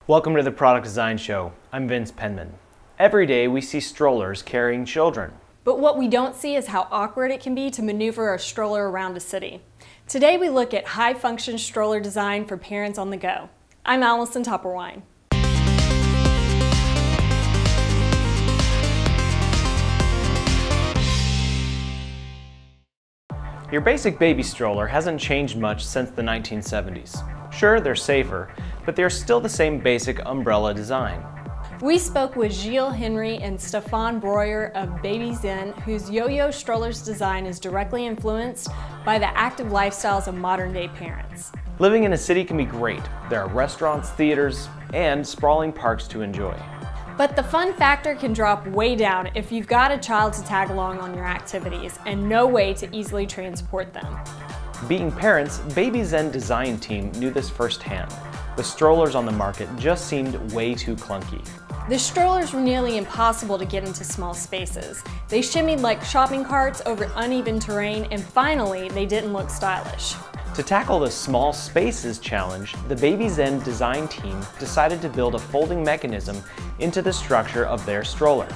Welcome to the Product Design Show. I'm Vince Penman. Every day we see strollers carrying children. But what we don't see is how awkward it can be to maneuver a stroller around a city. Today we look at high-function stroller design for parents on the go. I'm Allison Tupperwine. Your basic baby stroller hasn't changed much since the 1970s. Sure, they're safer, but they're still the same basic umbrella design. We spoke with Gilles Henry and Stefan Breuer of Babyzen, whose yo-yo strollers design is directly influenced by the active lifestyles of modern-day parents. Living in a city can be great. There are restaurants, theaters, and sprawling parks to enjoy. But the fun factor can drop way down if you've got a child to tag along on your activities and no way to easily transport them. Being parents, Babyzen design team knew this firsthand. The strollers on the market just seemed way too clunky. The strollers were nearly impossible to get into small spaces. They shimmied like shopping carts over uneven terrain, and finally, they didn't look stylish. To tackle the small spaces challenge, the Babyzen design team decided to build a folding mechanism into the structure of their stroller.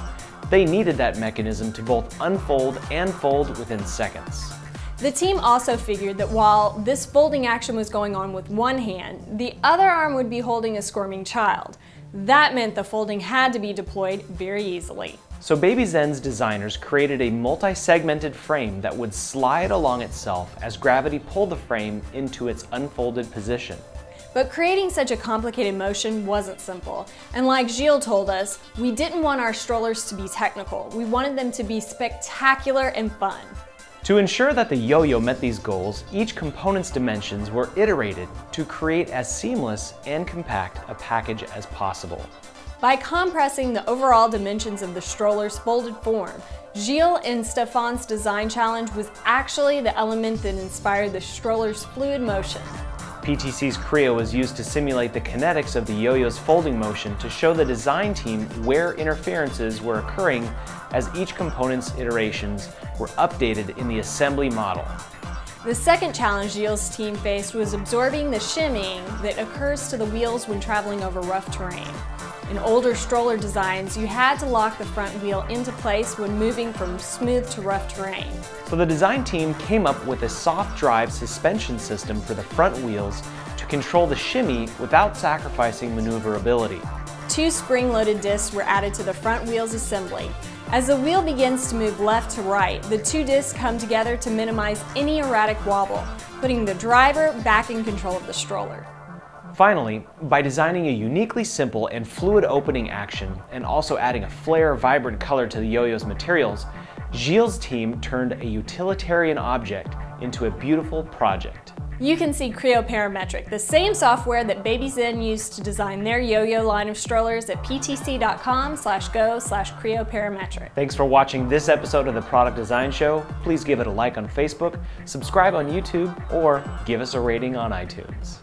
They needed that mechanism to both unfold and fold within seconds. The team also figured that while this folding action was going on with one hand, the other arm would be holding a squirming child. That meant the folding had to be deployed very easily. So Babyzen's designers created a multi-segmented frame that would slide along itself as gravity pulled the frame into its unfolded position. But creating such a complicated motion wasn't simple. And like Gilles told us, we didn't want our strollers to be technical. We wanted them to be spectacular and fun. To ensure that the yo-yo met these goals, each component's dimensions were iterated to create as seamless and compact a package as possible. By compressing the overall dimensions of the stroller's folded form, Gilles and Stefan's design challenge was actually the element that inspired the stroller's fluid motion. PTC's Creo was used to simulate the kinetics of the yo-yo's folding motion to show the design team where interferences were occurring as each component's iterations were updated in the assembly model. The second challenge Gilles' team faced was absorbing the shimmying that occurs to the wheels when traveling over rough terrain. In older stroller designs, you had to lock the front wheel into place when moving from smooth to rough terrain. So the design team came up with a soft drive suspension system for the front wheels to control the shimmy without sacrificing maneuverability. 2 spring-loaded discs were added to the front wheel's assembly. As the wheel begins to move left to right, the 2 discs come together to minimize any erratic wobble, putting the driver back in control of the stroller. Finally, by designing a uniquely simple and fluid opening action and also adding a flare, vibrant color to the yo-yo's materials, Gilles' team turned a utilitarian object into a beautiful project. You can see Creo Parametric, the same software that Babyzen used to design their yo-yo line of strollers at ptc.com/go/Creo Parametric. Thanks for watching this episode of the Product Design Show. Please give it a like on Facebook, subscribe on YouTube, or give us a rating on iTunes.